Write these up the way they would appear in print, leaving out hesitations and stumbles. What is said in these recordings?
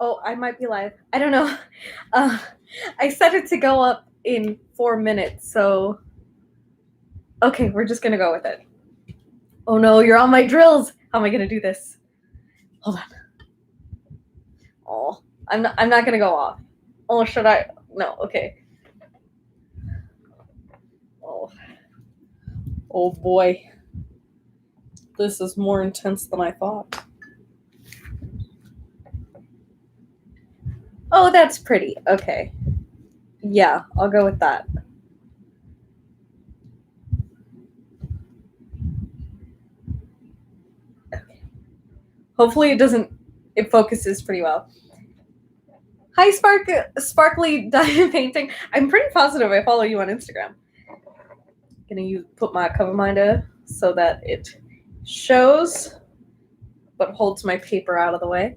Oh, I might be live. I don't know. I set it to go up in 4 minutes, so okay, we're just gonna go with it. Oh no, you're on my drills. How am I gonna do this? Hold on. Oh, I'm not gonna go off. Oh, should I? No, okay. Oh boy. This is more intense than I thought. Oh, that's pretty. Okay. Yeah, I'll go with that. Okay. Hopefully it focuses pretty well. Hi, Sparkly Diamond Painting. I'm pretty positive I follow you on Instagram. Gonna put my cover minder so that it shows, but holds my paper out of the way.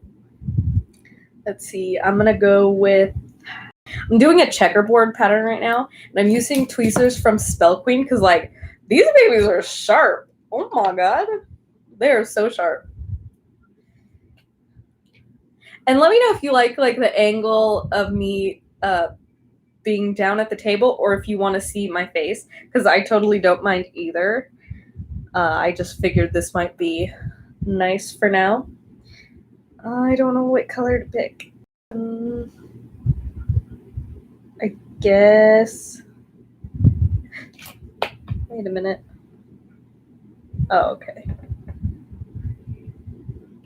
Let's see. I'm gonna go with. I'm doing a checkerboard pattern right now, and I'm using tweezers from Spell Queen because, like, these babies are sharp. Oh my god, they are so sharp. And let me know if you like the angle of me being down at the table, or if you want to see my face, because I totally don't mind either. I just figured this might be nice for now. I don't know what color to pick. I guess. Wait a minute. Oh, okay.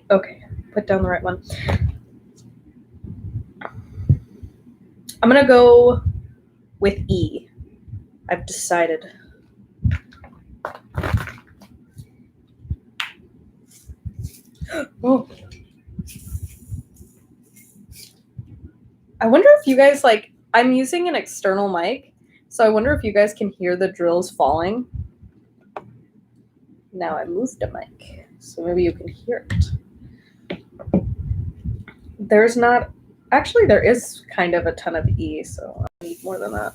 Okay, put down the right one. I'm gonna go with E. I've decided. Oh. I wonder if you guys I'm using an external mic, so I wonder if you guys can hear the drills falling. Now I moved the mic, so maybe you can hear it. There is kind of a ton of E, so I need more than that.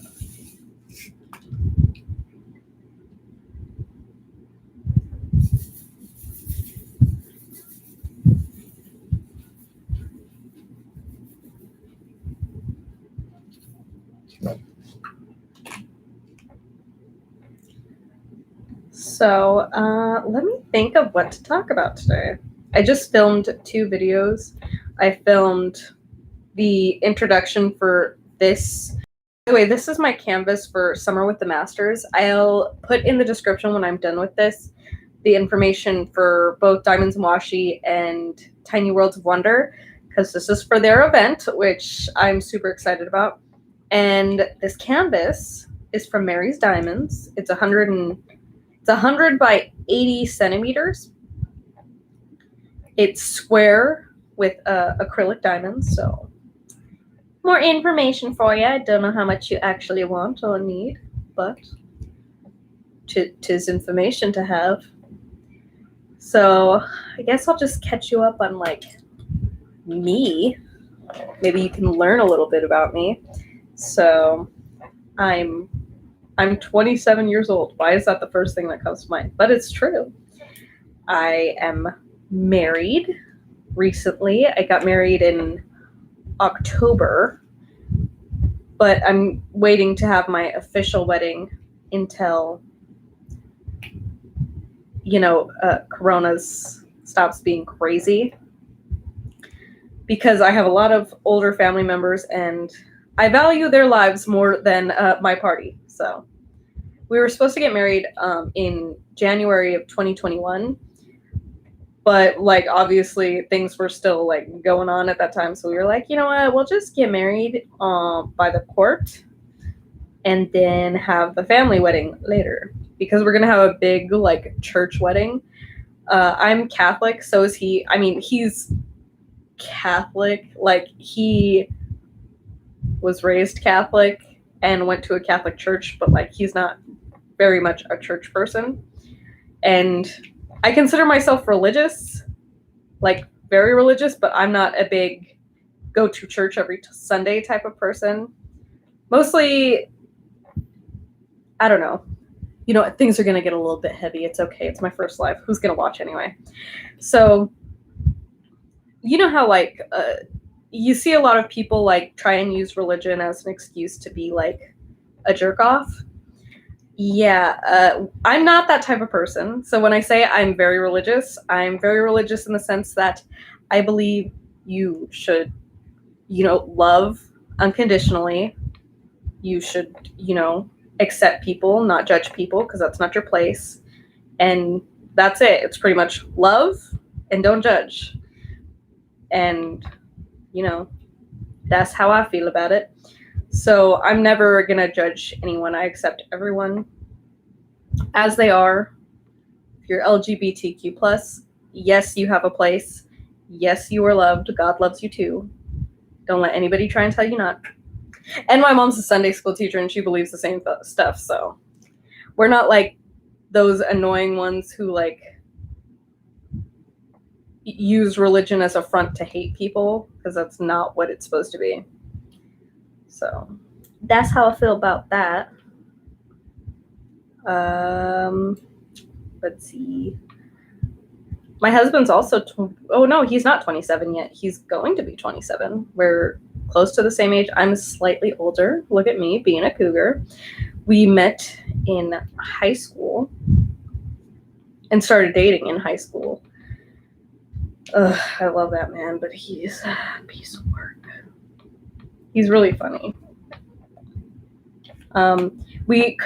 So let me think of what to talk about today. I just filmed 2 videos. I filmed the introduction for this. By the way, this is my canvas for Summer with the Masters. I'll put in the description when I'm done with this the information for both Diamonds and Washi and Tiny Worlds of Wonder, because this is for their event, which I'm super excited about. And this canvas is from Mary's Diamonds. It's 100 by 80 centimeters. It's square with acrylic diamonds, so more information for you. I don't know how much you actually want or need, but tis information to have. So I guess I'll just catch you up on me. Maybe you can learn a little bit about me. So I'm 27 years old. Why is that the first thing that comes to mind? But it's true. I am married recently. I got married in October, but I'm waiting to have my official wedding until, Corona's stops being crazy, because I have a lot of older family members and I value their lives more than my party. So we were supposed to get married in January of 2021, but obviously things were still going on at that time. So we were like, you know what, we'll just get married by the court and then have the family wedding later, because we're going to have a big church wedding. I'm Catholic, so is he. I mean, he's Catholic. He was raised Catholic and went to a Catholic church, but he's not very much a church person. And I consider myself religious, very religious, but I'm not a big go to church every Sunday type of person. Mostly, I don't know. Things are going to get a little bit heavy. It's okay. It's my first live. Who's going to watch anyway? So, you know how you see a lot of people like try and use religion as an excuse to be like a jerk off. Yeah, I'm not that type of person. So when I say I'm very religious in the sense that I believe you should, love unconditionally. You should, accept people, not judge people, because that's not your place. And that's it. It's pretty much love and don't judge. And, that's how I feel about it. So I'm never going to judge anyone. I accept everyone as they are. If you're LGBTQ+, yes, you have a place. Yes, you are loved. God loves you too. Don't let anybody try and tell you not. And my mom's a Sunday school teacher, and she believes the same stuff. So we're not like those annoying ones who like use religion as a front to hate people, because that's not what it's supposed to be. So that's how I feel about that. Let's see. My husband's also, oh no, he's not 27 yet. He's going to be 27. We're close to the same age. I'm slightly older. Look at me being a cougar. We met in high school and started dating in high school. Ugh, I love that man, but he's a piece of work. He's really funny. We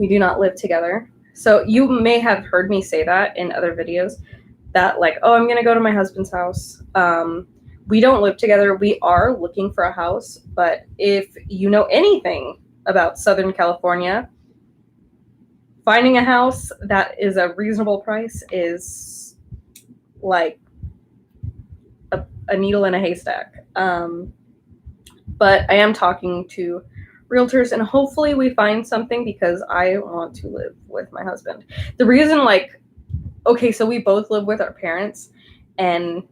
do not live together. So you may have heard me say that in other videos, that like, oh, I'm going to go to my husband's house. We don't live together. We are looking for a house, but if you know anything about Southern California, finding a house that is a reasonable price is like a needle in a haystack. But I am talking to realtors, and hopefully we find something, because I want to live with my husband. The reason, like, okay, so we both live with our parents, and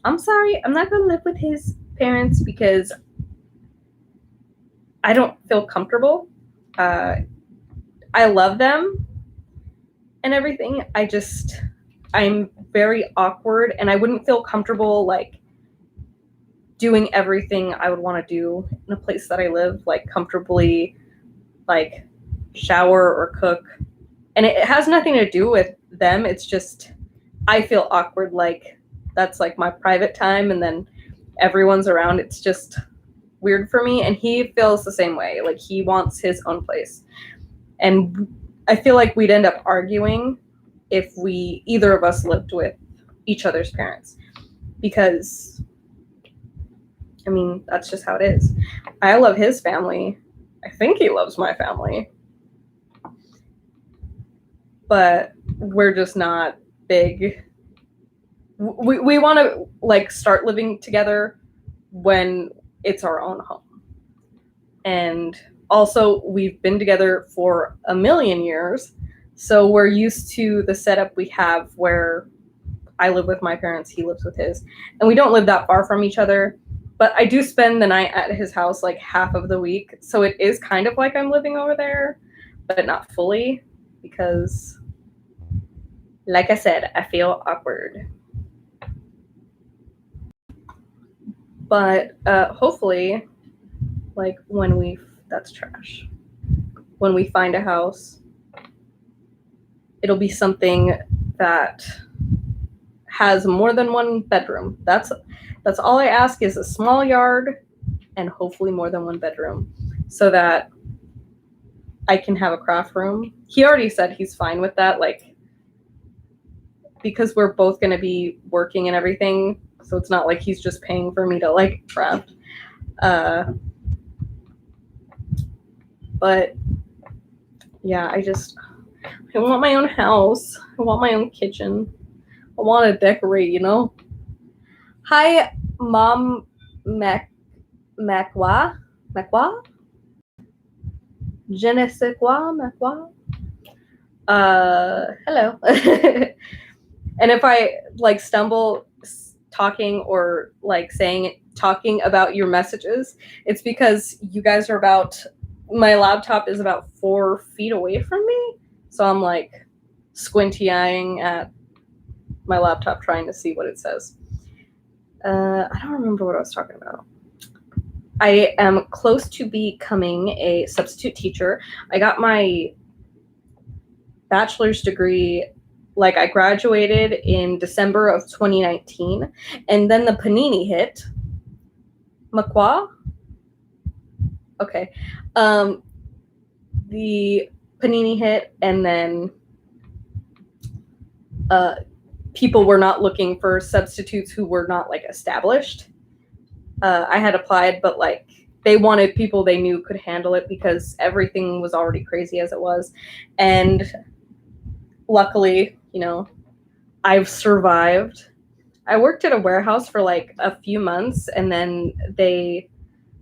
I'm sorry, I'm not going to live with his parents because I don't feel comfortable. I love them and everything. I'm very awkward, and I wouldn't feel comfortable, like, doing everything I would want to do in a place that I live, like, comfortably, like, shower or cook. And it has nothing to do with them. It's just, I feel awkward, like, that's, like, my private time, and then everyone's around. It's just weird for me, and he feels the same way. Like, he wants his own place. And I feel like we'd end up arguing if either of us lived with each other's parents, because I mean, that's just how it is. I love his family. I think he loves my family. But we're just not big. We want to, like, start living together when it's our own home. And also, we've been together for a million years. So we're used to the setup we have where I live with my parents, he lives with his. And we don't live that far from each other. But I do spend the night at his house like half of the week. So it is kind of like I'm living over there, but not fully, because, like I said, I feel awkward. But hopefully, like, that's trash. When we find a house, it'll be something that has more than one bedroom. That's all I ask, is a small yard and hopefully more than one bedroom, so that I can have a craft room. He already said he's fine with that, like, because we're both going to be working and everything. So it's not like he's just paying for me to, like, craft. But yeah, I want my own house. I want my own kitchen. I want to decorate, Hi, Mom Macwa? Je ne sais quoi, Macwa? Hello. And if I, like, stumble talking or, like, talking about your messages, it's because you guys are my laptop is about 4 feet away from me. So I'm, like, squinty eyeing at my laptop trying to see what it says. I don't remember what I was talking about. I am close to becoming a substitute teacher. I got my bachelor's degree, like I graduated in December of 2019, and then the panini hit. Makwa? Okay. The panini hit, and then people were not looking for substitutes who were not like established. I had applied, but like they wanted people they knew could handle it because everything was already crazy as it was. And luckily, you know, I've survived. I worked at a warehouse for like a few months, and then they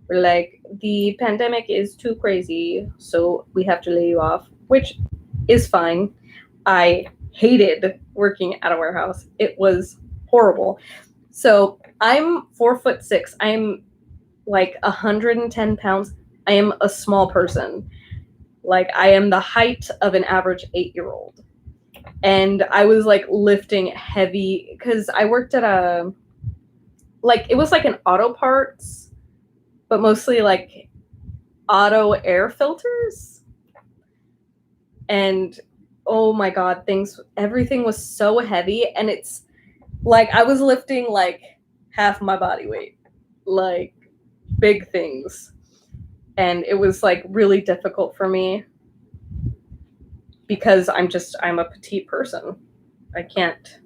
were like, the pandemic is too crazy, so we have to lay you off, which is fine. I hated working at a warehouse. It was horrible. So I'm 4'6". I'm like 110 pounds. I am a small person. Like I am the height of an average 8-year-old. And I was like lifting heavy because I worked at it was like an auto parts, but mostly like auto air filters. And oh my God, everything was so heavy. And it's like I was lifting like half my body weight, like big things. And it was like really difficult for me because I'm a petite person. I can't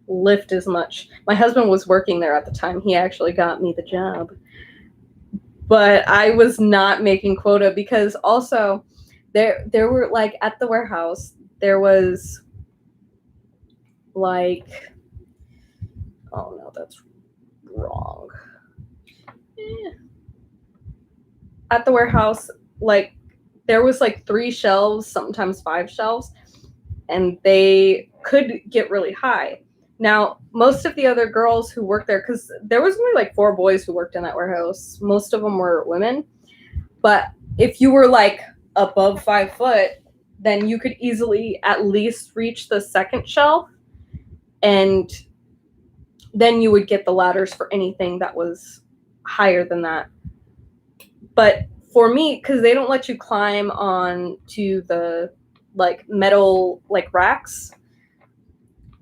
lift as much. My husband was working there at the time. He actually got me the job. But I was not making quota because also there were like at the warehouse, there was like, oh no, that's wrong. At the warehouse, like there was like 3 shelves, sometimes 5 shelves, and they could get really high. Now, most of the other girls who worked there, because there was only like 4 boys who worked in that warehouse, most of them were women. But if you were like above 5 foot, then you could easily at least reach the second shelf, and then you would get the ladders for anything that was higher than that. But for me, because they don't let you climb on to the like metal like racks,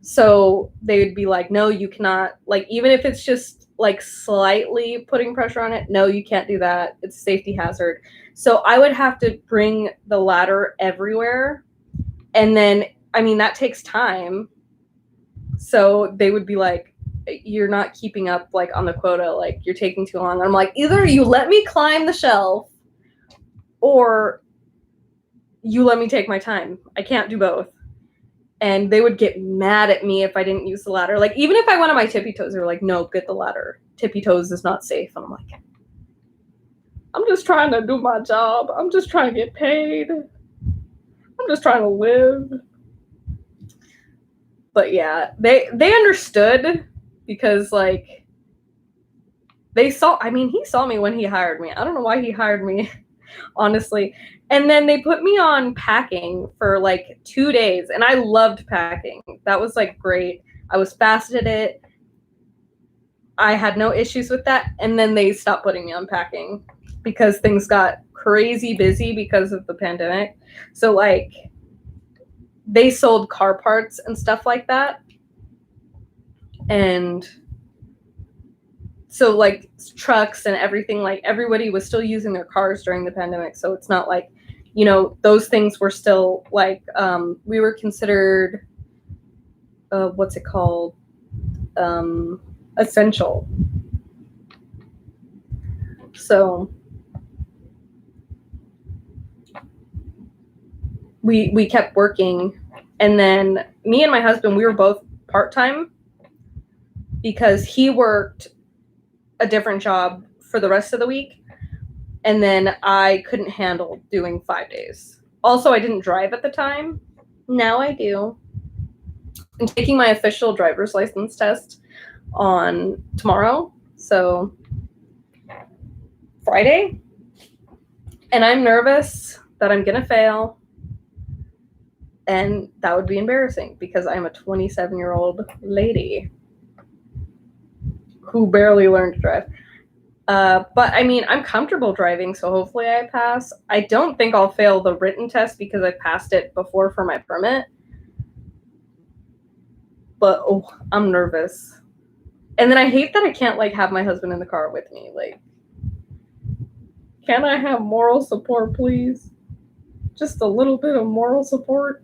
so they would be like, no, you cannot, like even if it's just like slightly putting pressure on it, no, you can't do that, it's a safety hazard. So I would have to bring the ladder everywhere, and then I mean that takes time. So they would be like, you're not keeping up like on the quota, like you're taking too long. And I'm like, either you let me climb the shelf or you let me take my time. I can't do both. And they would get mad at me if I didn't use the ladder. Like even if I went on my tippy toes, they were like, no, get the ladder. Tippy toes is not safe. And I'm like, I'm just trying to do my job. I'm just trying to get paid. I'm just trying to live. But yeah, they understood because like he saw me when he hired me. I don't know why he hired me, honestly. And then they put me on packing for like 2 days, and I loved packing. That was like great. I was fast at it. I had no issues with that. And then they stopped putting me on packing because things got crazy busy because of the pandemic. So like they sold car parts and stuff like that. And so like trucks and everything, like everybody was still using their cars during the pandemic. So it's not like, you know, those things were still like, we were considered, what's it called? Essential. So we kept working. And then me and my husband, we were both part-time because he worked a different job for the rest of the week. And then I couldn't handle doing 5 days. Also, I didn't drive at the time. Now I do. I'm taking my official driver's license test on tomorrow. So Friday. And I'm nervous that I'm going to fail. And that would be embarrassing because I'm a 27-year-old lady. who barely learned to drive. But I mean, I'm comfortable driving, so hopefully I pass. I don't think I'll fail the written test because I passed it before for my permit. But oh, I'm nervous. And then I hate that I can't like have my husband in the car with me. Like, can I have moral support, please? Just a little bit of moral support.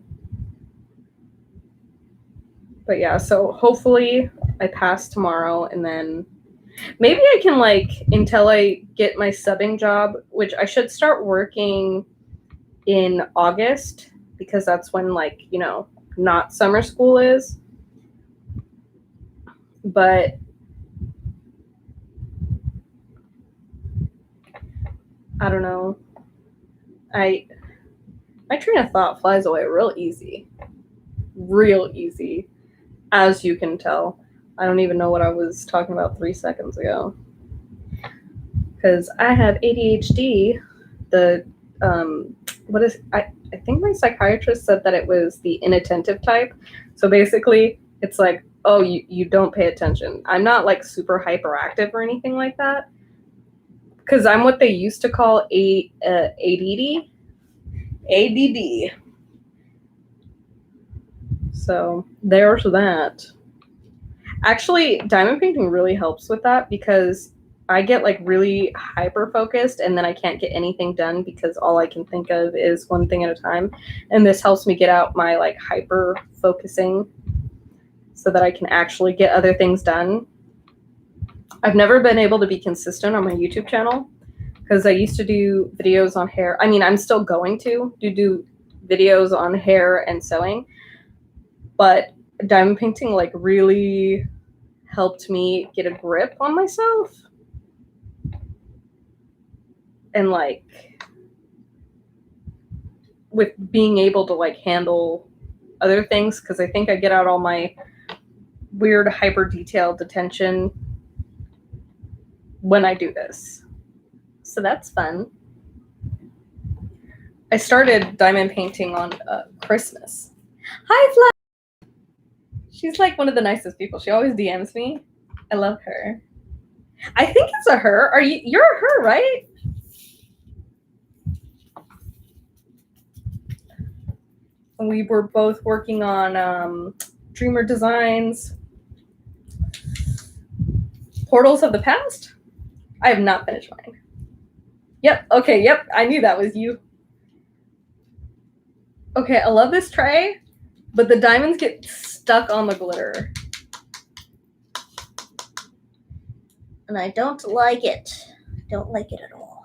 But yeah, so hopefully I pass tomorrow, and then maybe I can like until I get my subbing job, which I should start working in August because that's when like, you know, not summer school is. But I don't know. My train of thought flies away real easy, as you can tell. I don't even know what I was talking about 3 seconds ago because I have ADHD. The I think my psychiatrist said that it was the inattentive type. So basically, it's like, oh, you don't pay attention. I'm not like super hyperactive or anything like that because I'm what they used to call ADD. ADD. So there's that. Actually, diamond painting really helps with that because I get like really hyper focused and then I can't get anything done because all I can think of is one thing at a time. And this helps me get out my like hyper focusing so that I can actually get other things done. I've never been able to be consistent on my YouTube channel because I used to do videos on hair. I mean, I'm still going to do videos on hair and sewing, but diamond painting like really helped me get a grip on myself and like with being able to like handle other things because I think I get out all my weird hyper detailed attention when I do this. So that's fun. I started diamond painting on Christmas. Hi, Fly. She's like one of the nicest people. She always DMs me. I love her. I think it's a her. You're a her, right? And we were both working on Dreamer Designs. Portals of the Past? I have not finished mine. Yep, okay, yep. I knew that was you. Okay, I love this tray, but the diamonds get stuck on the glitter. And I don't like it. Don't like it at all.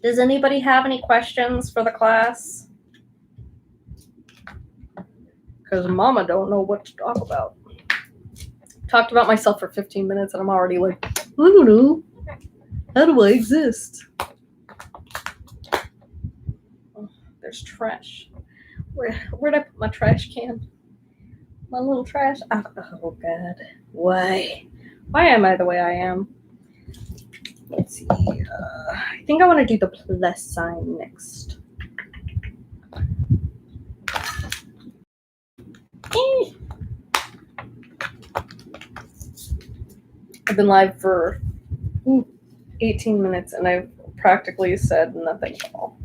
Does anybody have any questions for the class? Because Mama don't know what to talk about. Talked about myself for 15 minutes and I'm already like, I don't know. How do I exist? Oh, there's trash. Where'd I put my trash can? My little trash. Oh God. Why? Why am I the way I am? Let's see. I think I want to do the plus sign next. I've been live for 18 minutes and I've practically said nothing at all.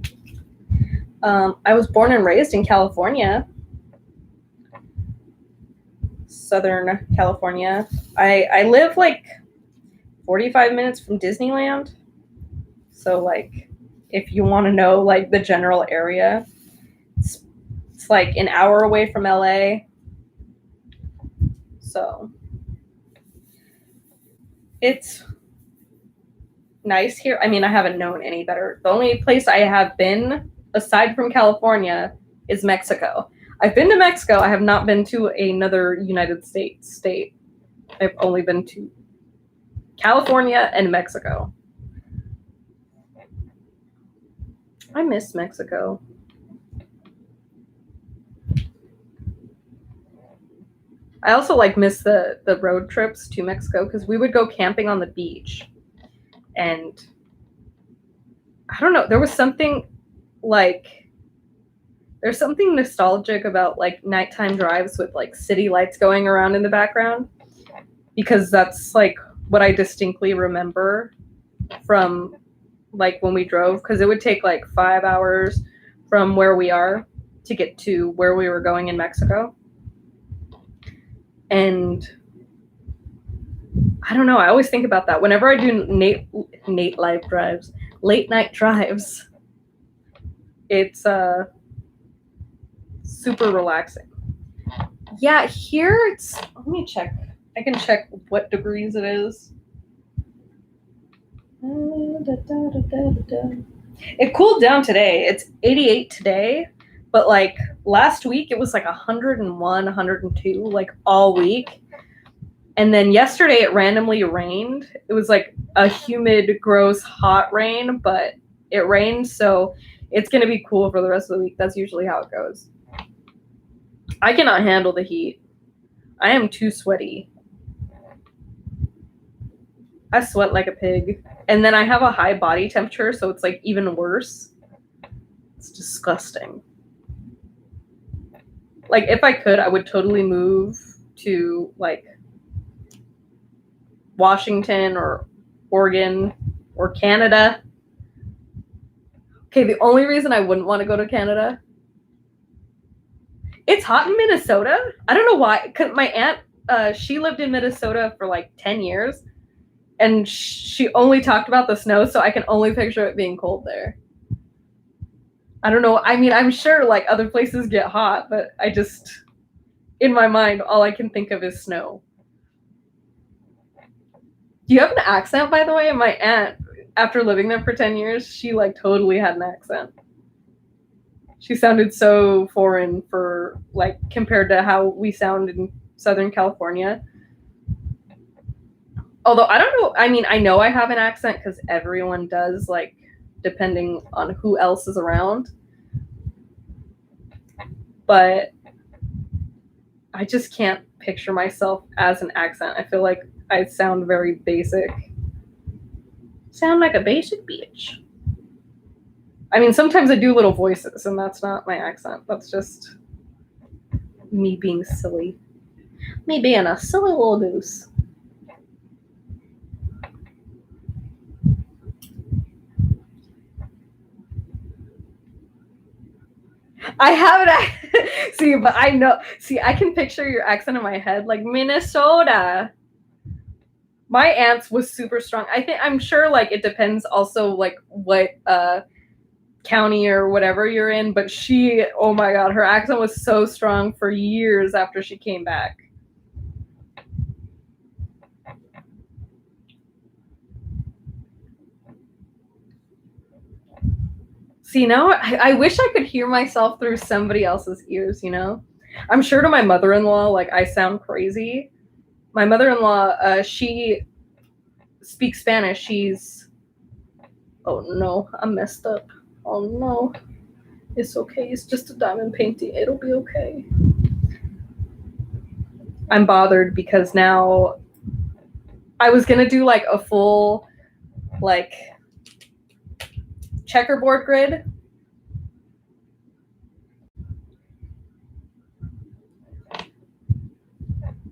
I was born and raised in California, Southern California. I live like 45 minutes from Disneyland. So like, if you want to know like the general area, it's like an hour away from LA. So it's nice here. I mean, I haven't known any better. The only place I have been aside from California is Mexico. I've been to Mexico. I have not been to another United States state. I've only been to California and Mexico. I miss Mexico. I also like miss the road trips to Mexico because we would go camping on the beach. And I don't know, there's something nostalgic about like nighttime drives with like city lights going around in the background. because that's like what I distinctly remember from like when we drove, because it would take like 5 hours from where we are to get to where we were going in Mexico. And I don't know, I always think about that whenever I do late night drives. It's super relaxing. Yeah, here it's, let me check. I can check what degrees it is. It cooled down today. It's 88 today, but like last week it was like 101, 102, like all week. And then yesterday it randomly rained. It was like a humid, gross, hot rain, but it rained, so it's going to be cool for the rest of the week. That's usually how it goes. I cannot handle the heat. I am too sweaty. I sweat like a pig. And then I have a high body temperature, so it's like even worse. It's disgusting. Like if I could, I would totally move to like Washington or Oregon or Canada. Okay, the only reason I wouldn't want to go to Canada, it's hot in Minnesota. I don't know why, because my aunt, she lived in Minnesota for like 10 years, and she only talked about the snow, so I can only picture it being cold there. I don't know. I mean, I'm sure like other places get hot, but I just, in my mind, all I can think of is snow. Do you have an accent, by the way? My aunt, after living there for 10 years, she like totally had an accent. She sounded so foreign for like compared to how we sound in Southern California. Although I don't know, I mean, I know I have an accent because everyone does, like, depending on who else is around. But I just can't picture myself as an accent. I feel like I sound very basic. Sound like a basic bitch. I mean, sometimes I do little voices, and that's not my accent. That's just me being silly. Me being a silly little goose. I haven't. See, but I know. See, I can picture your accent in my head, like Minnesota. My aunt's was super strong. I'm sure, like, it depends also, like, what county or whatever you're in. But she, oh my god, her accent was so strong for years after she came back. See, now I wish I could hear myself through somebody else's ears, you know? I'm sure to my mother-in-law, like, I sound crazy. My mother-in-law, she speaks Spanish. She's... Oh, no. I'm messed up. Oh, no. It's okay. It's just a diamond painting. It'll be okay. I'm bothered because now I was going to do, like, a full, like... checkerboard grid.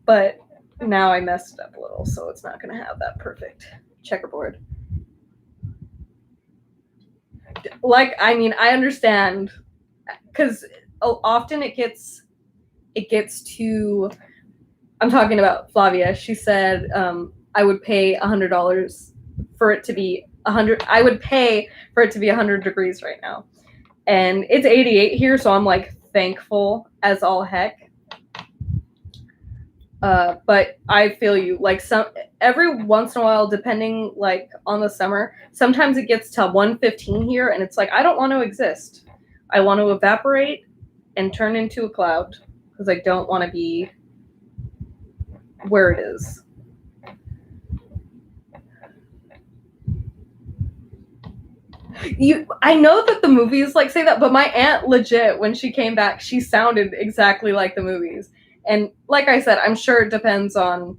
But now I messed it up a little, so it's not going to have that perfect checkerboard. Like, I mean, I understand, because often it gets to, I'm talking about Flavia. She said I would pay $100 for it to be 100. I would pay for it to be 100 degrees right now, and it's 88 here, so I'm like thankful as all heck. But I feel you. Like, every once in a while, depending like on the summer, sometimes it gets to 115 here, and it's like I don't want to exist. I want to evaporate and turn into a cloud because I don't want to be where it is. I know that the movies like say that, but my aunt legit, when she came back, she sounded exactly like the movies. And like I said, I'm sure it depends on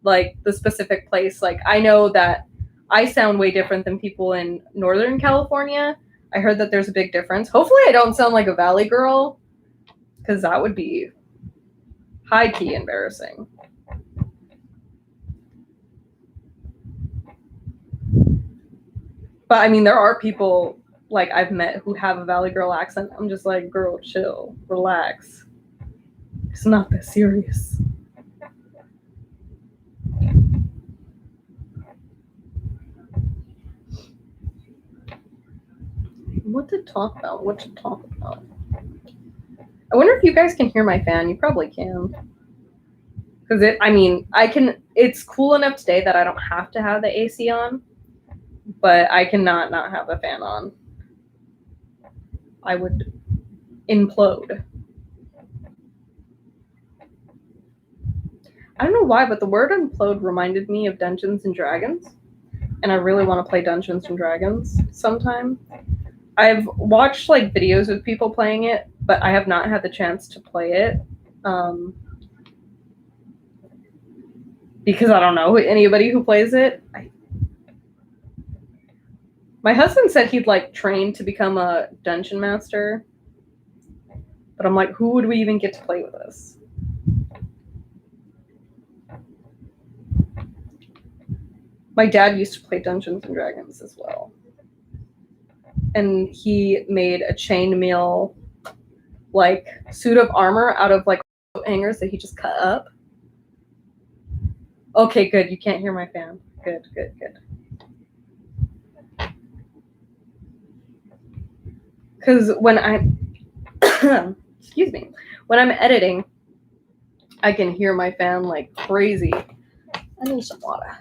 like the specific place. Like, I know that I sound way different than people in Northern California. I heard that there's a big difference. Hopefully I don't sound like a Valley girl, because that would be high-key embarrassing. But I mean, there are people like I've met who have a Valley Girl accent. I'm just like, girl, chill, relax. It's not that serious. What to talk about? What to talk about? I wonder if you guys can hear my fan. You probably can. Because I can, it's cool enough today that I don't have to have the AC on, but I cannot not have a fan on. I would implode. I don't know why, but the word implode reminded me of Dungeons and Dragons, and I really want to play Dungeons and Dragons sometime. I've watched like videos of people playing it, but I have not had the chance to play it. Because I don't know anybody who plays it. My husband said he'd like train to become a dungeon master, but I'm like, who would we even get to play with us? My dad used to play Dungeons and Dragons as well, and he made a chainmail like suit of armor out of like hangers that he just cut up. Okay, good. You can't hear my fan. Good. Because when I'm, excuse me, when I'm editing, I can hear my fan like crazy. I need some water.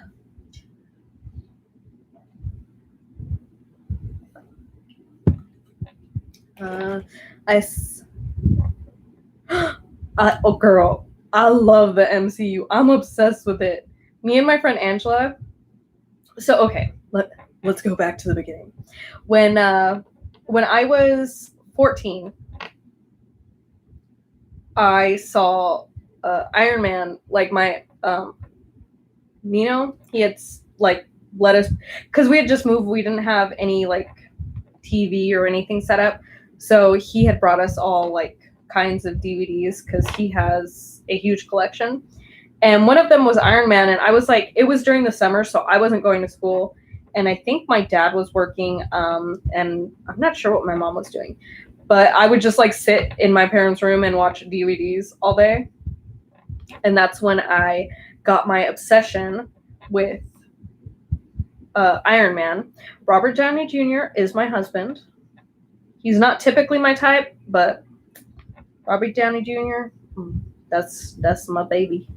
Oh, girl, I love the MCU. I'm obsessed with it. Me and my friend Angela. So okay, let's go back to the beginning. When I was 14, I saw Iron Man. Like my Nino, he had like let us, because we had just moved. We didn't have any like TV or anything set up, so he had brought us all like kinds of DVDs because he has a huge collection. And one of them was Iron Man, and I was like, it was during the summer, so I wasn't going to school, and I think my dad was working, and I'm not sure what my mom was doing, but I would just like sit in my parents' room and watch DVDs all day. And that's when I got my obsession with Iron Man. Robert Downey Jr. is my husband. He's not typically my type, but Robert Downey Jr., that's my baby.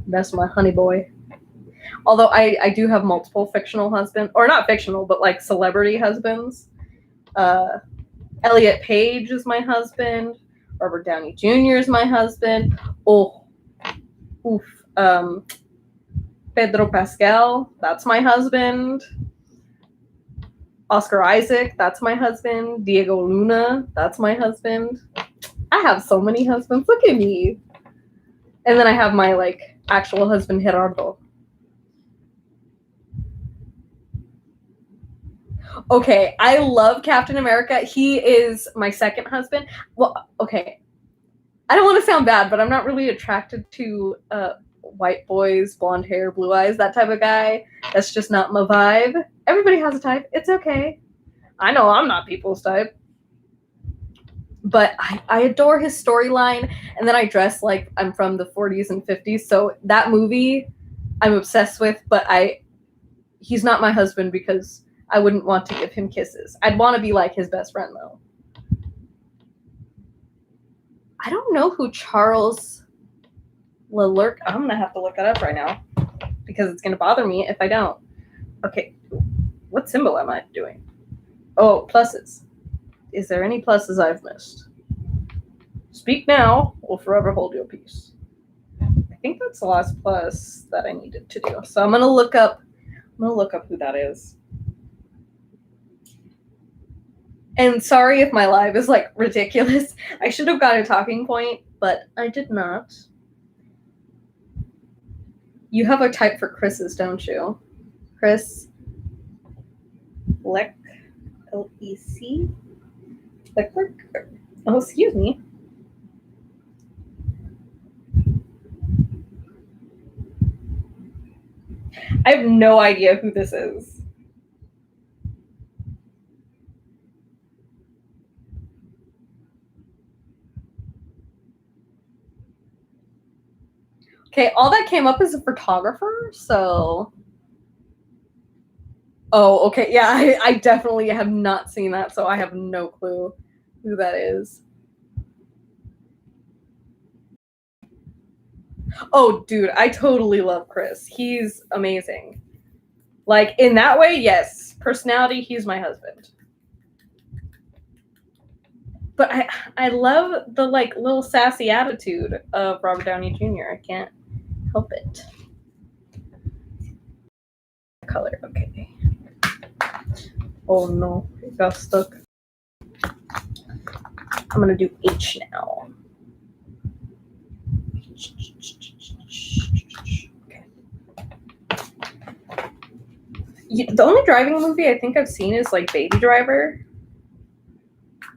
That's my honey boy. Although I do have multiple fictional husbands, or not fictional, but like celebrity husbands. Elliot Page is my husband. Robert Downey Jr. is my husband. Pedro Pascal, that's my husband. Oscar Isaac, that's my husband. Diego Luna, that's my husband. I have so many husbands. Look at me. And then I have my like actual husband, Gerardo. Okay, I love Captain America. He is my second husband. Well, okay. I don't want to sound bad, but I'm not really attracted to white boys, blonde hair, blue eyes, that type of guy. That's just not my vibe. Everybody has a type. It's okay. I know I'm not people's type. But I adore his storyline, and then I dress like I'm from the 40s and 50s. So that movie I'm obsessed with, but he's not my husband because I wouldn't want to give him kisses. I'd want to be like his best friend, though. I don't know who Charles Leclerc. I'm going to have to look it up right now because it's going to bother me if I don't. Okay. What symbol am I doing? Oh, pluses. Is there any pluses I've missed? Speak now or forever hold your peace. I think that's the last plus that I needed to do. So I'm going to look up who that is. And sorry if my live is like ridiculous. I should have got a talking point, but I did not. You have a type for Chris's, don't you? Chris Lec, L-E-C? Leclerc? Oh, excuse me. I have no idea who this is. Okay, all that came up is a photographer, so. Oh, okay. Yeah, I definitely have not seen that, so I have no clue who that is. Oh, dude, I totally love Chris. He's amazing. Like, in that way, yes. Personality, he's my husband. But I love the, like, little sassy attitude of Robert Downey Jr. I can't help it. Color, okay. Oh, no. It got stuck. I'm gonna do H now. Okay. Yeah, the only driving movie I think I've seen is, like, Baby Driver.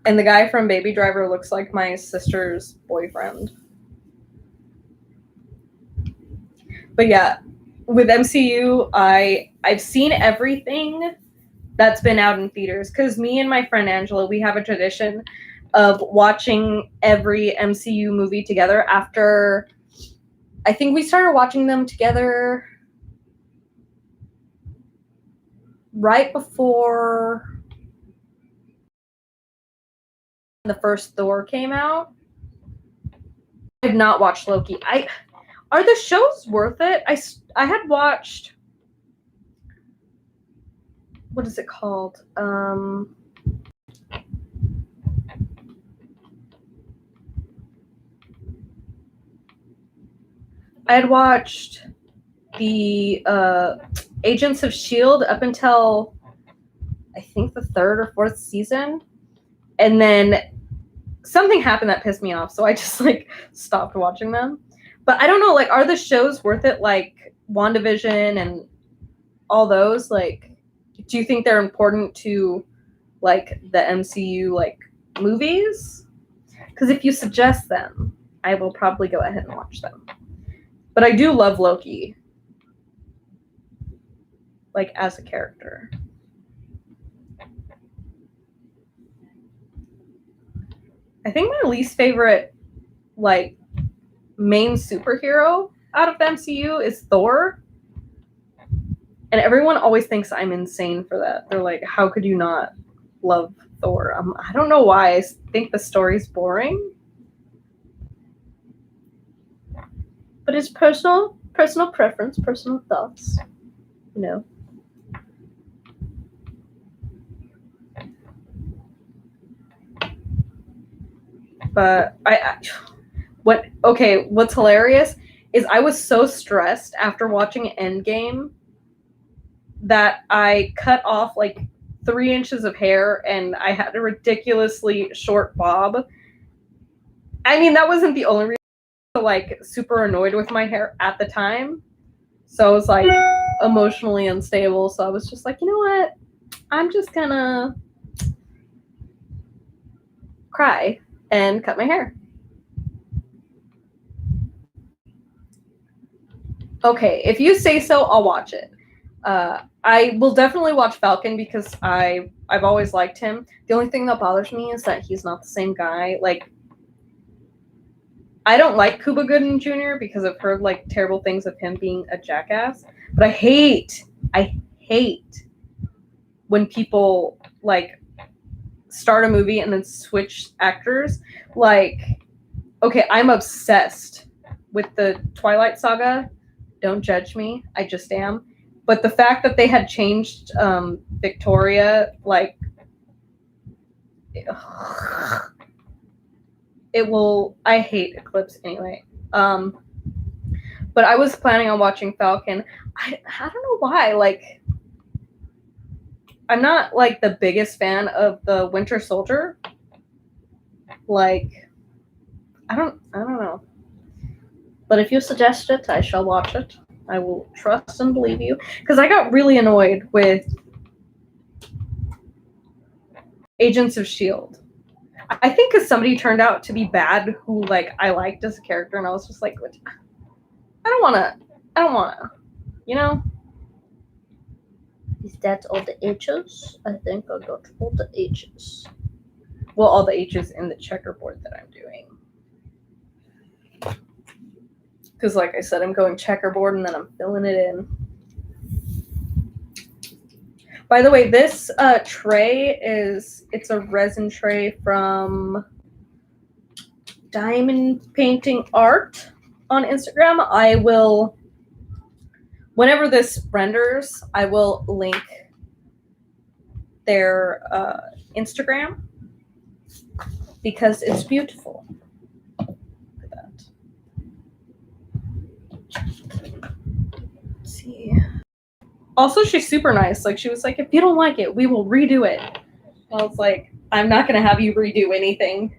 And the guy from Baby Driver looks like my sister's boyfriend. But yeah, with MCU, I've seen everything that's been out in theaters, because me and my friend Angela, we have a tradition of watching every MCU movie together after, I think we started watching them together right before the first Thor came out. I have not watched Loki. Are the shows worth it? I had watched, what is it called? I had watched the Agents of S.H.I.E.L.D. up until I think the 3rd or 4th season. And then something happened that pissed me off, so I just, like, stopped watching them. But I don't know, like, are the shows worth it, like WandaVision and all those? Like, do you think they're important to, like, the MCU, like, movies? Because if you suggest them, I will probably go ahead and watch them. But I do love Loki, like, as a character. I think my least favorite, like, main superhero out of the MCU is Thor. And everyone always thinks I'm insane for that. They're like, how could you not love Thor? I don't know why. I think the story's boring. But it's personal preference, personal thoughts, you know. But what's hilarious is I was so stressed after watching Endgame that I cut off, like, 3 inches of hair and I had a ridiculously short bob. I mean, that wasn't the only reason I was, like, super annoyed with my hair at the time. So I was, like, emotionally unstable. So I was just like, you know what? I'm just gonna cry and cut my hair. Okay, if you say so, I'll watch it. I will definitely watch Falcon because I've always liked him. The only thing that bothers me is that he's not the same guy. Like, I don't like Cuba Gooding Jr. because I've heard, like, terrible things of him being a jackass. But I hate when people, like, start a movie and then switch actors. Like, okay, I'm obsessed with the Twilight Saga. Don't judge me. I just am. But the fact that they had changed Victoria, like, it will. I hate Eclipse anyway. But I was planning on watching Falcon. I don't know why. Like, I'm not, like, the biggest fan of the Winter Soldier. Like, I don't know. But if you suggest it, I shall watch it. I will trust and believe you. Because I got really annoyed with Agents of S.H.I.E.L.D. I think because somebody turned out to be bad who, like, I liked as a character, and I was just like, I don't want to, you know? Is that all the H's? I think I got all the H's. Well, all the H's in the checkerboard that I'm doing. Because like I said, I'm going checkerboard and then I'm filling it in. By the way, this tray it's a resin tray from Diamond Painting Art on Instagram. I will, whenever this renders, I will link their Instagram because it's beautiful. Look at that. Let's see. Also, she's super nice. Like, she was like, if you don't like it, we will redo it. I was like, I'm not going to have you redo anything.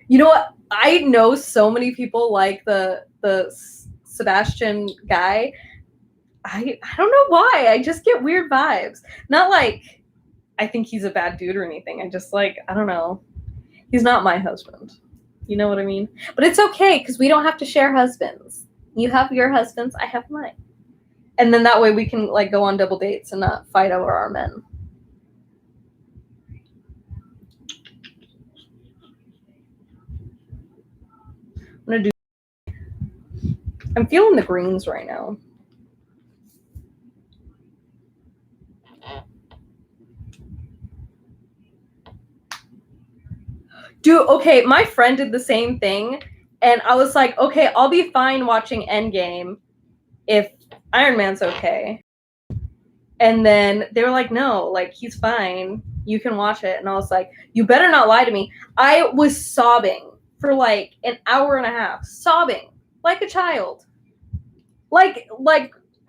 You know what? I know so many people like the Sebastian guy. I don't know why. I just get weird vibes. Not like I think he's a bad dude or anything. I just like, I don't know. He's not my husband. You know what I mean? But it's okay because we don't have to share husbands. You have your husbands, I have mine. And then that way we can like go on double dates and not fight over our men. I'm feeling the greens right now. Dude, okay, my friend did the same thing, and I was like, okay, I'll be fine watching Endgame if Iron Man's okay. And then they were like, no, like, he's fine. You can watch it. And I was like, you better not lie to me. I was sobbing for like an hour and a half, sobbing like a child. Like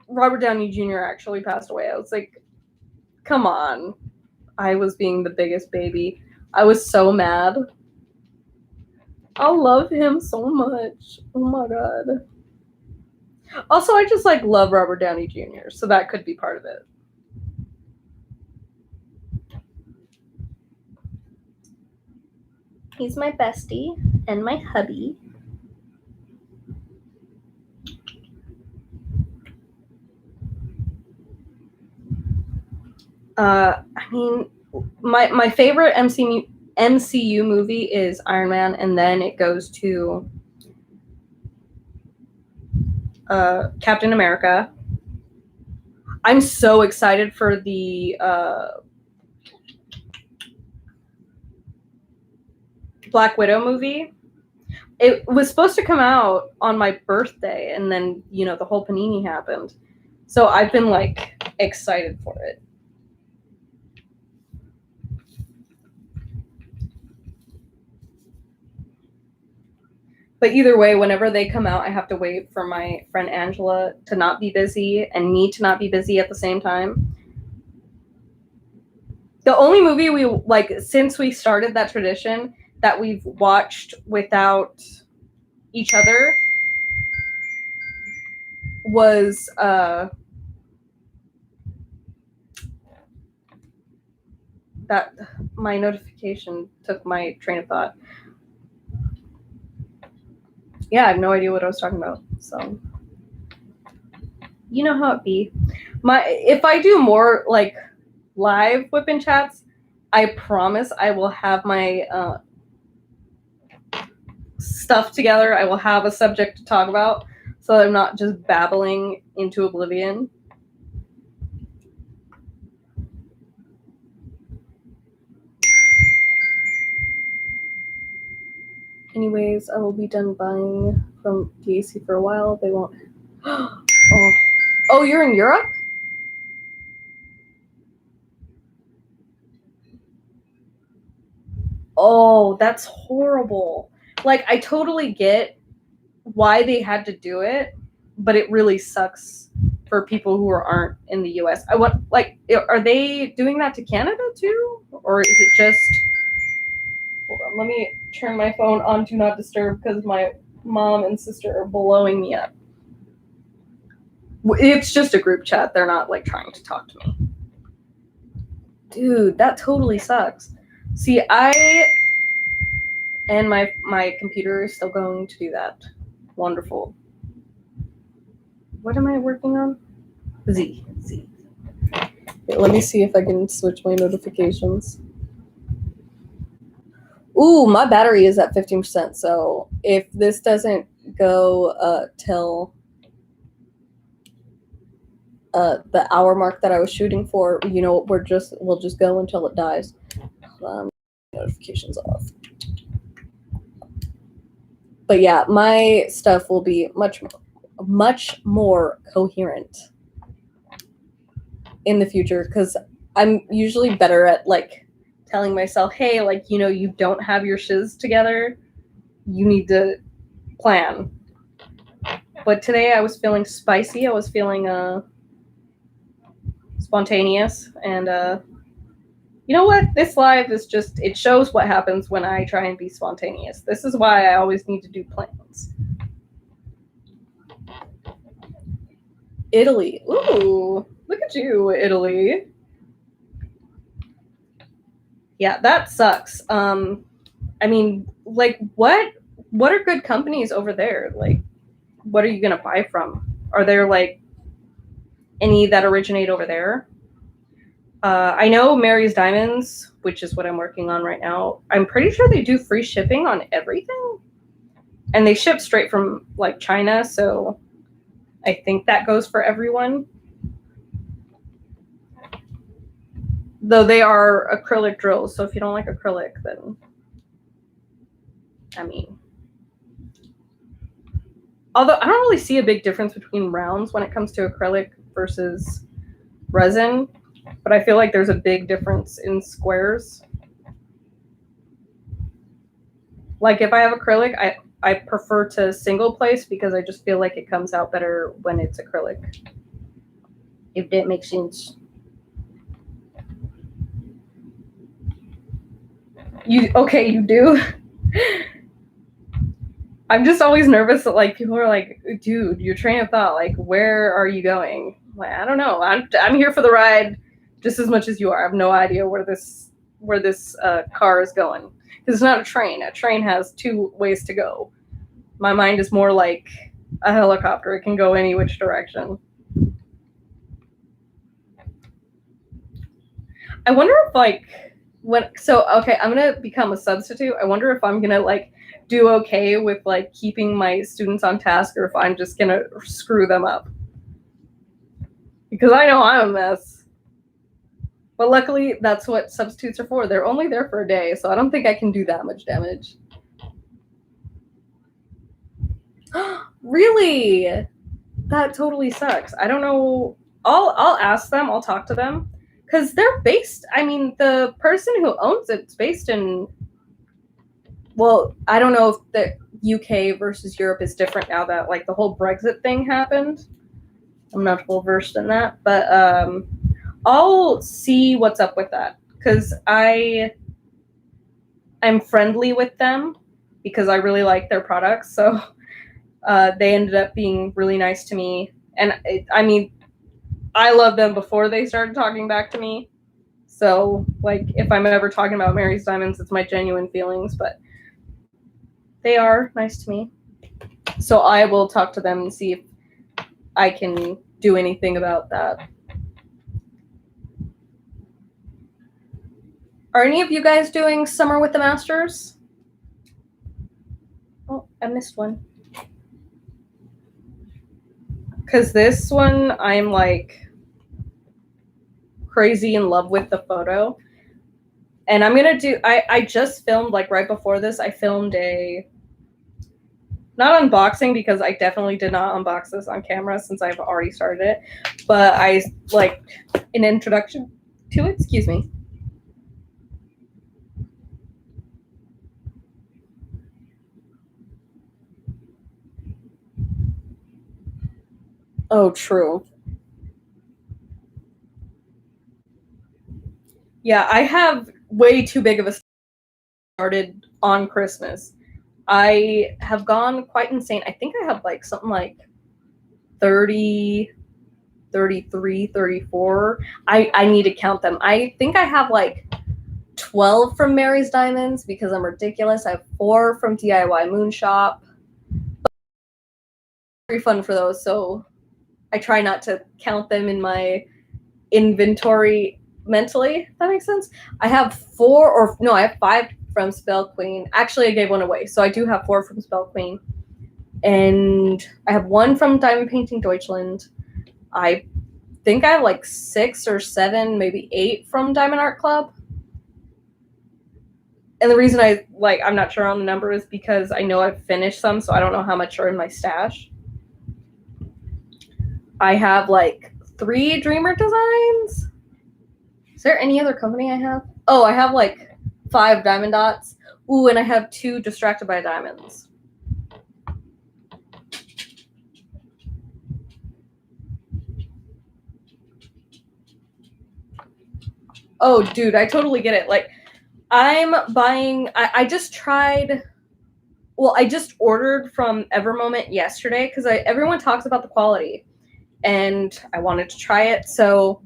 Robert Downey Jr. actually passed away. I was like, come on. I was being the biggest baby. I was so mad. I love him so much. Oh my god. Also, I just like love Robert Downey Jr., so that could be part of it. He's my bestie and my hubby. I mean, my favorite MCU movie is Iron Man, and then it goes to Captain America. I'm so excited for the Black Widow movie. It was supposed to come out on my birthday, and then, you know, the whole panini happened. So I've been, like, excited for it. But either way, whenever they come out, I have to wait for my friend Angela to not be busy and me to not be busy at the same time. The only movie we, like, since we started that tradition that we've watched without each other was that my notification took my train of thought. Yeah, I have no idea what I was talking about. So you know how it be. If I do more like live whipping chats, I promise I will have my stuff together. I will have a subject to talk about, so that I'm not just babbling into oblivion. Anyways, I will be done buying from DAC for a while. They won't. Oh, you're in Europe? Oh, that's horrible. Like, I totally get why they had to do it, but it really sucks for people who aren't in the US. Are they doing that to Canada too? Or is it just... Hold on, let me turn my phone on Do Not Disturb because my mom and sister are blowing me up. It's just a group chat. They're not, like, trying to talk to me. Dude, that totally sucks. See, and my computer is still going to do that. Wonderful. What am I working on? Z. Okay, let me see if I can switch my notifications. Ooh, my battery is at 15%, so if this doesn't go till the hour mark that I was shooting for, you know, we'll just go until it dies. Notifications off. But yeah, my stuff will be much more coherent in the future, because I'm usually better at like telling myself, hey, like, you know, you don't have your shiz together, you need to plan. But today I was feeling spicy, I was feeling spontaneous, and you know what, this live is just, it shows what happens when I try and be spontaneous. This is why I always need to do plans. Italy. Ooh, look at you, Italy. Yeah, that sucks. I mean, like, what are good companies over there? Like, what are you gonna buy from? Are there like any that originate over there? I know Mary's Diamonds, which is what I'm working on right now. I'm pretty sure they do free shipping on everything, and they ship straight from like China, so I think that goes for everyone. Though they are acrylic drills, so if you don't like acrylic, then I mean, although I don't really see a big difference between rounds when it comes to acrylic versus resin, but I feel like there's a big difference in squares. Like if I have acrylic, I prefer to single place because I just feel like it comes out better when it's acrylic. If that makes sense. You do? I'm just always nervous that like people are like, dude, your train of thought, like, where are you going? Like, I don't know. I'm here for the ride just as much as you are. I have no idea where this car is going. Because it's not a train. A train has two ways to go. My mind is more like a helicopter. It can go any which direction. I wonder if like okay, I'm gonna become a substitute. I wonder if I'm gonna like do okay with like keeping my students on task, or if I'm just gonna screw them up. Because I know I'm a mess. But luckily, that's what substitutes are for. They're only there for a day, so I don't think I can do that much damage. Really? That totally sucks. I don't know. I'll ask them. I'll talk to them. Because they're based, I mean, the person who owns it's based in, well, I don't know if the UK versus Europe is different now that like the whole Brexit thing happened. I'm not well versed in that, but I'll see what's up with that, because I'm friendly with them because I really like their products. So they ended up being really nice to me, and I mean, I love them before they started talking back to me. So, like, if I'm ever talking about Mary's Diamonds, it's my genuine feelings, but they are nice to me. So I will talk to them and see if I can do anything about that. Are any of you guys doing Summer with the Masters? Oh, I missed one. Because this one, I'm like crazy in love with the photo. And I'm going to do, I just filmed, like right before this, I filmed a, not unboxing, because I definitely did not unbox this on camera since I've already started it, but I like an introduction to it. Excuse me. Oh, true. Yeah, I have way too big of a started on Christmas. I have gone quite insane. I think I have like something like 30, 33, 34. I need to count them. I think I have like 12 from Mary's Diamonds because I'm ridiculous. I have 4 from DIY Moon Shop. Very fun for those, so I try not to count them in my inventory mentally, if that makes sense. I have 5 from Spell Queen. Actually, I gave one away, so I do have 4 from Spell Queen. And I have 1 from Diamond Painting Deutschland. I think I have like 6 or 7, maybe 8 from Diamond Art Club. And the reason I'm not sure on the number is because I know I've finished some, so I don't know how much are in my stash. I have like 3 Dreamer designs. Is there any other company I have? Oh, I have like 5 Diamond Dots. Ooh, and I have 2 Distracted by Diamonds. Oh, dude, I totally get it. Like, I'm buying, I just tried, well, I just ordered from Evermoment yesterday because everyone talks about the quality and I wanted to try it. So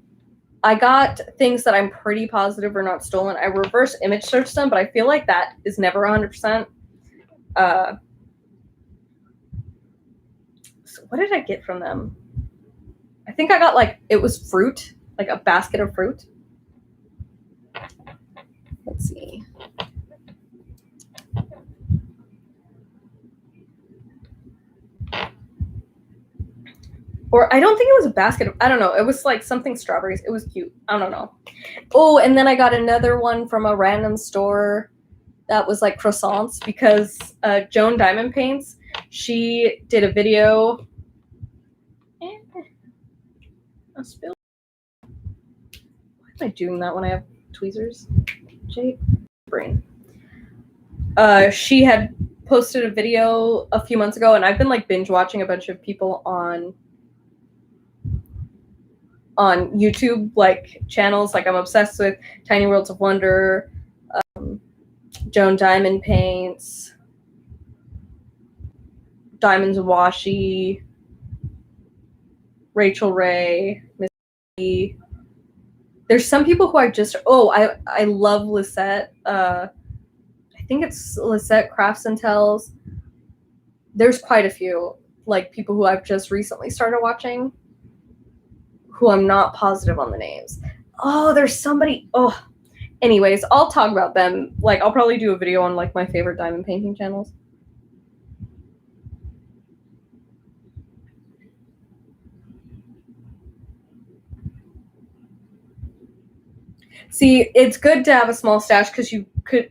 I got things that I'm pretty positive are not stolen. I reverse image searched them, but I feel like that is never 100%. So what did I get from them? I think I got it was fruit, like a basket of fruit. Let's see. Or I don't think it was a basket of, I don't know. It was like something strawberries. It was cute. I don't know. Oh, and then I got another one from a random store that was like croissants because Joan Diamond Paints, she did a video. I'll spill. Why am I doing that when I have tweezers? Jade brain. She had posted a video a few months ago, and I've been like binge watching a bunch of people on YouTube, like channels. Like I'm obsessed with Tiny Worlds of Wonder, Joan Diamond Paints, Diamonds and Washi, Rachel Ray, Missy. There's some people who I love Lisette. I think it's Lisette Crafts and Tells. There's quite a few like people who I've just recently started watching who I'm not positive on the names. Oh, there's somebody. Oh, anyways, I'll talk about them. Like, I'll probably do a video on like my favorite diamond painting channels. See, it's good to have a small stash because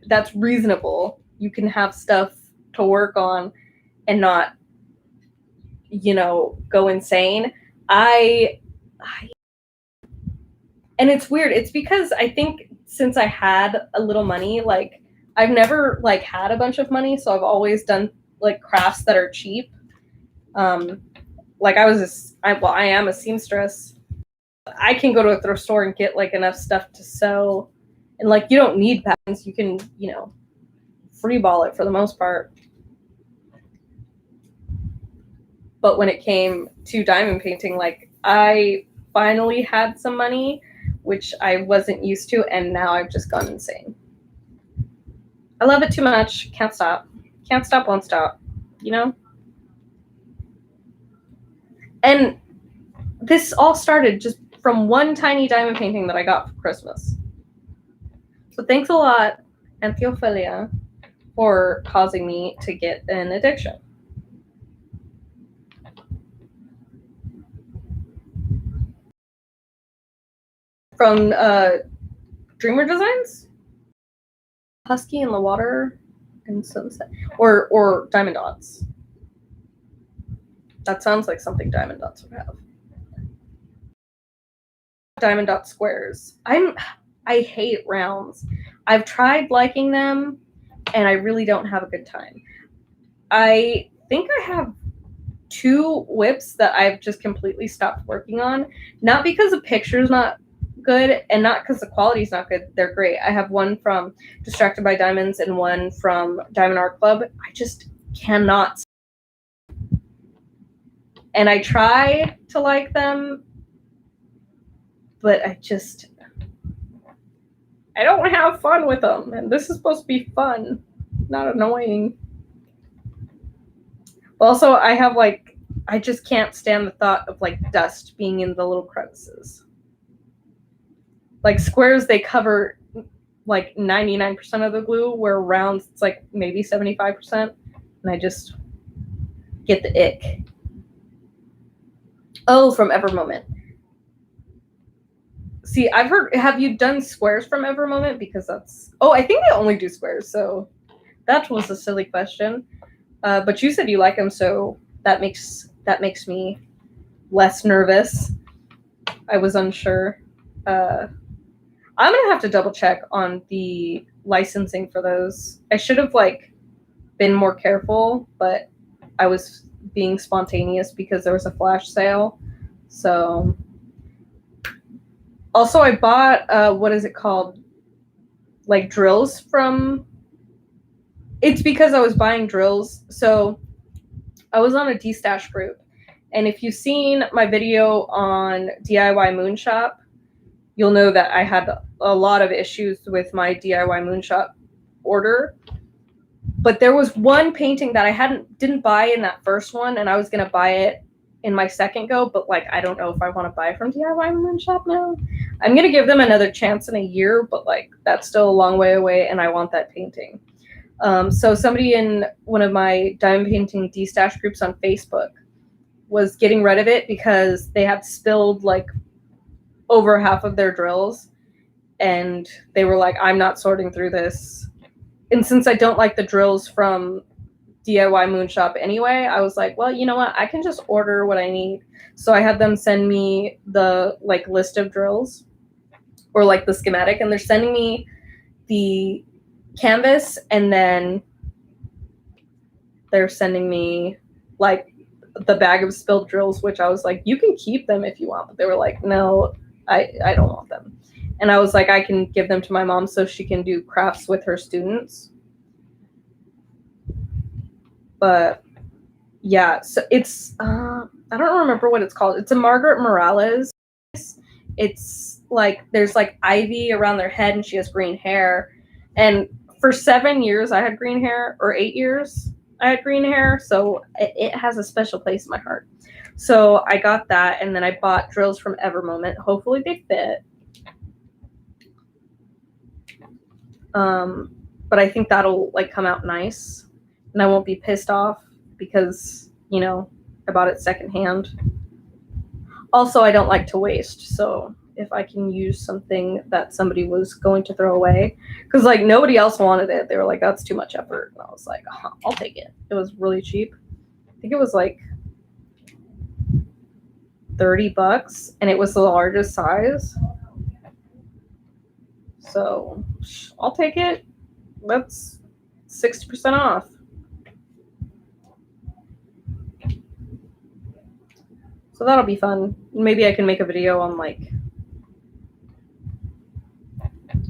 that's reasonable. You can have stuff to work on and not, go insane. And it's weird. It's because I think since I had a little money, like I've never had a bunch of money, so I've always done like crafts that are cheap. Like I am a seamstress. I can go to a thrift store and get like enough stuff to sew, and like you don't need patterns. You can free ball it for the most part. But when it came to diamond painting, like I finally had some money, which I wasn't used to, and now I've just gone insane. I love it too much. Can't stop. Can't stop, won't stop. And this all started just from one tiny diamond painting that I got for Christmas. So thanks a lot, Antheophilia, for causing me to get an addiction. From Dreamer Designs? Husky in the Water and Sunset. Or Diamond Dots. That sounds like something Diamond Dots would have. Diamond Dot squares. I hate rounds. I've tried liking them, and I really don't have a good time. I think I have 2 WIPs that I've just completely stopped working on. Not because the picture's not good, and not because the quality's not good. They're great. I have one from Distracted by Diamonds and one from Diamond Art Club. I just cannot. And I try to like them, but I don't have fun with them. And this is supposed to be fun, not annoying. Also, I have I just can't stand the thought of dust being in the little crevices. Like squares, they cover like 99% of the glue, where rounds it's like maybe 75%, and I just get the ick. Oh, from Evermoment. See, I've heard. Have you done squares from Evermoment? Because that's. Oh, I think they only do squares. So that was a silly question. But you said you like them, so that makes me less nervous. I was unsure. I'm gonna have to double check on the licensing for those. I should have like been more careful, but I was being spontaneous because there was a flash sale. So also I bought what is it called? Like drills from. It's because I was buying drills. So I was on a D-stash group, and if you've seen my video on DIY Moonshop, you'll know that I had a lot of issues with my DIY Moonshop order. But there was one painting that I didn't buy in that first one, and I was gonna buy it in my second go, but like I don't know if I want to buy from DIY Moonshop now. I'm gonna give them another chance in a year, but like that's still a long way away, and I want that painting. So somebody in one of my diamond painting D-stash groups on Facebook was getting rid of it because they had spilled like over half of their drills, and they were like, I'm not sorting through this. And since I don't like the drills from DIY Moonshop anyway, I was like, well, you know what? I can just order what I need. So I had them send me the like list of drills or like the schematic, and they're sending me the canvas, and then they're sending me like the bag of spilled drills, which I was like, you can keep them if you want. But they were like, no, I don't want them. And I was like, I can give them to my mom so she can do crafts with her students. But yeah, so it's, I don't remember what it's called. It's a Margaret Morales. It's like, there's like ivy around their head, and she has green hair. And for 7 years, I had green hair, or 8 years, I had green hair. So it has a special place in my heart. So I got that, and then I bought drills from Evermoment. Hopefully they fit. But I think that'll like come out nice, and I won't be pissed off because, you know, I bought it secondhand. Also, I don't like to waste, so if I can use something that somebody was going to throw away, because like nobody else wanted it. They were like, that's too much effort. And I was like, I'll take it. It was really cheap. I think it was like $30, and it was the largest size. So I'll take it. That's 60% off. So that'll be fun. Maybe I can make a video on like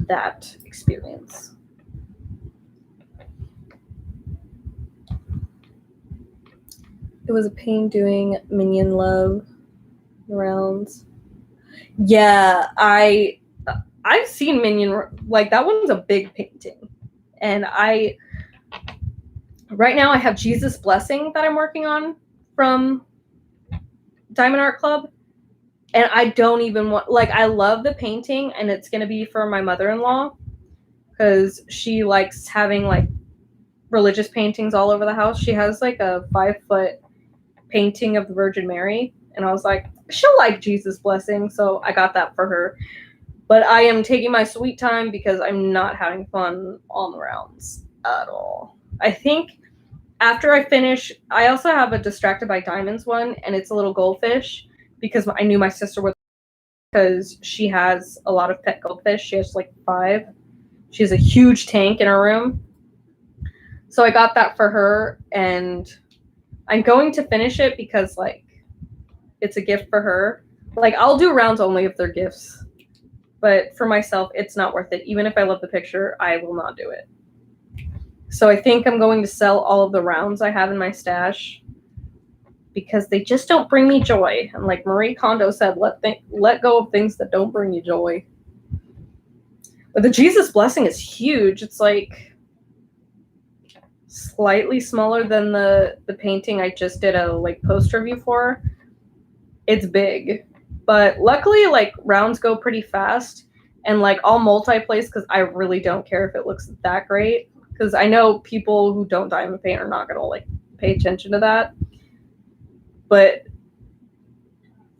that experience. It was a pain doing Minion Love rounds. Yeah, I've seen Minion, like that one's a big painting. And right now I have Jesus Blessing that I'm working on from Diamond Art Club. And I don't even want, like, I love the painting, and it's going to be for my mother-in-law because she likes having like religious paintings all over the house. She has like a 5-foot painting of the Virgin Mary. And I was like, she'll like Jesus Blessing. So I got that for her. But I am taking my sweet time because I'm not having fun on the rounds at all. I think after I finish, I also have a Distracted by Diamonds one, and it's a little goldfish because I knew my sister would, because she has a lot of pet goldfish. She has like 5. She has a huge tank in her room. So I got that for her, and I'm going to finish it because like it's a gift for her. Like I'll do rounds only if they're gifts. But for myself, it's not worth it. Even if I love the picture, I will not do it. So I think I'm going to sell all of the rounds I have in my stash because they just don't bring me joy. And like Marie Kondo said, let go of things that don't bring you joy. But the Jesus Blessing is huge. It's like slightly smaller than the painting I just did a like post review for. It's big. But luckily, like, rounds go pretty fast, And like I'll multi-place because I really don't care if it looks that great. Because I know people who don't diamond paint are not gonna like pay attention to that. But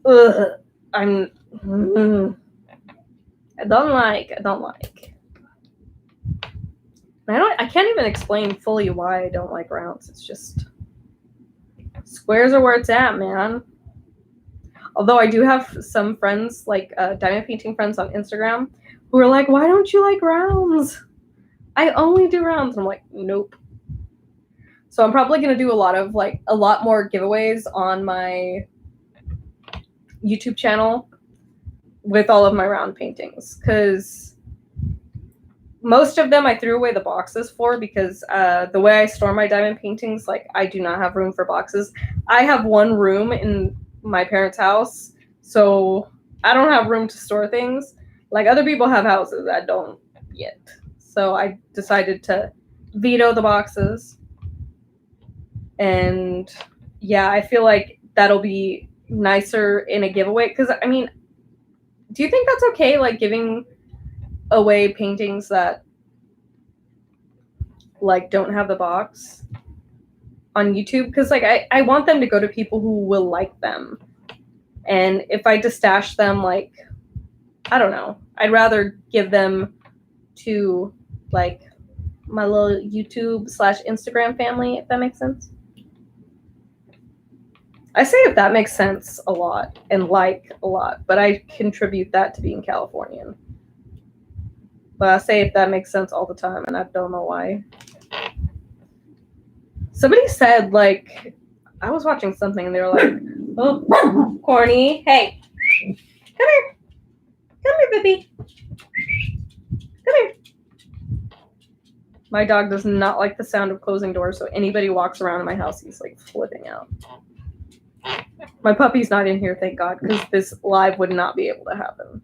I don't like. I can't even explain fully why I don't like rounds. It's just squares are where it's at, man. Although I do have some friends, like diamond painting friends on Instagram, who are like, "Why don't you like rounds? I only do rounds." I'm like, nope. So I'm probably gonna do a lot more giveaways on my YouTube channel with all of my round paintings, because most of them I threw away the boxes for, because the way I store my diamond paintings, like I do not have room for boxes. I have one room in my parents' house, so I don't have room to store things. Like other people have houses, I don't yet. So I decided to veto the boxes. And yeah, I feel like that'll be nicer in a giveaway. Because I mean, do you think that's okay, like giving away paintings that like don't have the box on YouTube? Because like I want them to go to people who will like them. And if I just stash them, like, I don't know, I'd rather give them to like my little YouTube/Instagram family, if that makes sense. I say if that makes sense a lot, and like a lot, but I contribute that to being Californian. But I say if that makes sense all the time, and I don't know why. Somebody said, like, I was watching something and they were like, "Oh, corny. Hey, come here. Come here, baby. Come here." My dog does not like the sound of closing doors, so anybody walks around in my house, he's like flipping out. My puppy's not in here, thank God, because this live would not be able to happen.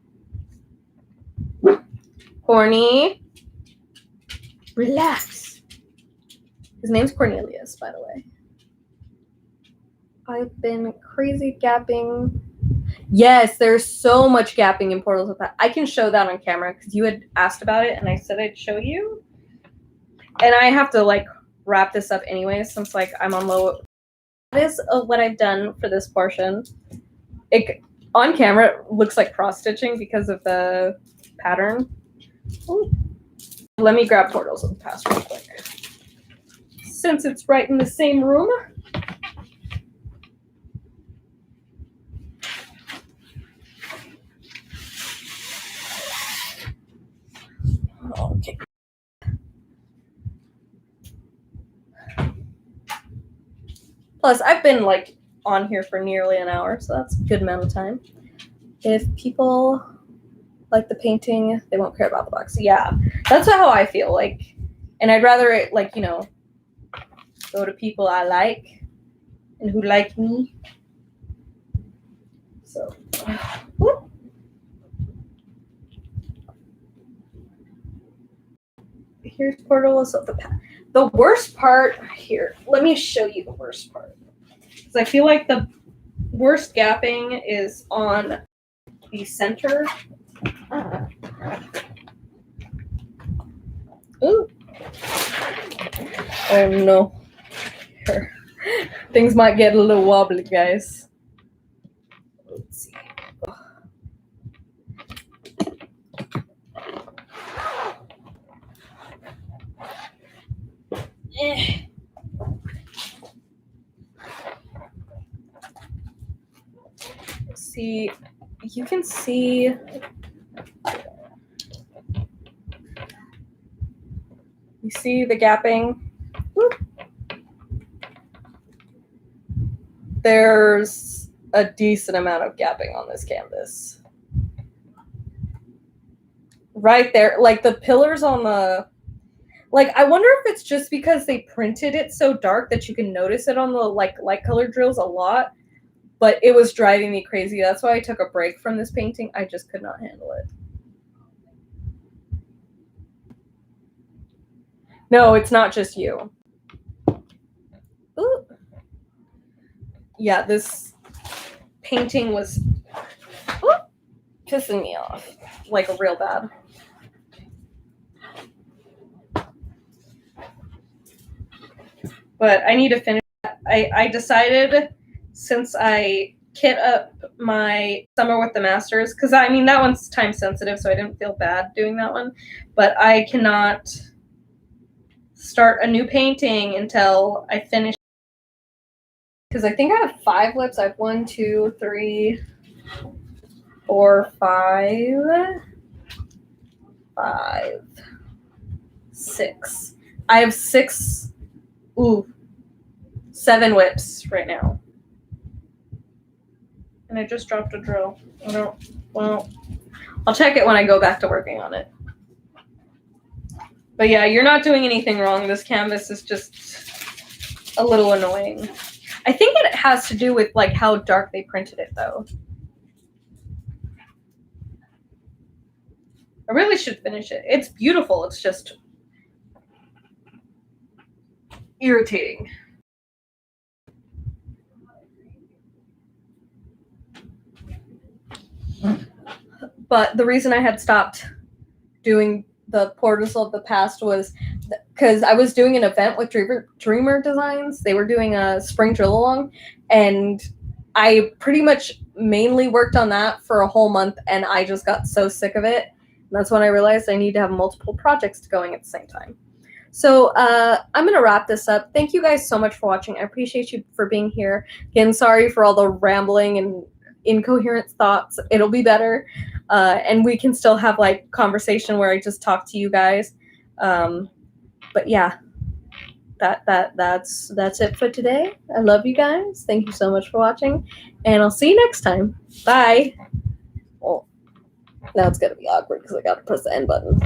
Corny. Relax. His name's Cornelius, by the way. I've been crazy gapping. Yes, there's so much gapping in portals with that. I can show that on camera because you had asked about it and I said I'd show you. And I have to like wrap this up anyway, since like I'm on low. That is what I've done for this portion. It on camera it looks like cross stitching because of the pattern. Ooh. Let me grab portals of the past real quick, since it's right in the same room. Okay. Plus, I've been like on here for nearly an hour, so that's a good amount of time. If people like the painting, they won't care about the box. Yeah, that's how I feel like, and I'd rather it like, you know, go to people I like and who like me. So, whoop. Here's portals of the past. The worst part here. Let me show you the worst part, because I feel like the worst gapping is on the center. Ooh. Oh no. Here. Things might get a little wobbly, guys. Let's see. See, you can see you see the gapping. Whoop. There's a decent amount of gapping on this canvas. Right there, like the pillars on the, like, I wonder if it's just because they printed it so dark that you can notice it on the like light color drills a lot, but it was driving me crazy. That's why I took a break from this painting. I just could not handle it. No, it's not just you. Ooh. Yeah, this painting was pissing me off, like real bad. But I need to finish. I decided, since I kit up my Summer with the Masters, because I mean that one's time sensitive, so I didn't feel bad doing that one, but I cannot start a new painting until I finish, because I think I have 5 lips. I have 1, 2, 3, 4, 5, 6. I have 6, 7 WIPs right now. And I just dropped a drill. I'll check it when I go back to working on it. But yeah, you're not doing anything wrong. This canvas is just a little annoying. I think it has to do with like how dark they printed it though. I really should finish it. It's beautiful. It's just irritating. But the reason I had stopped doing the Portals of the Past was because I was doing an event with Dreamer Designs. They were doing a spring drill along, and I pretty much mainly worked on that for a whole month, and I just got so sick of it. And that's when I realized I need to have multiple projects going at the same time. So I'm going to wrap this up. Thank you guys so much for watching. I appreciate you for being here. Again, sorry for all the rambling and incoherent thoughts. It'll be better. And we can still have like conversation where I just talk to you guys. But yeah, that's it for today. I love you guys. Thank you so much for watching, and I'll see you next time. Bye. Well, now it's going to be awkward because I got to press the end button.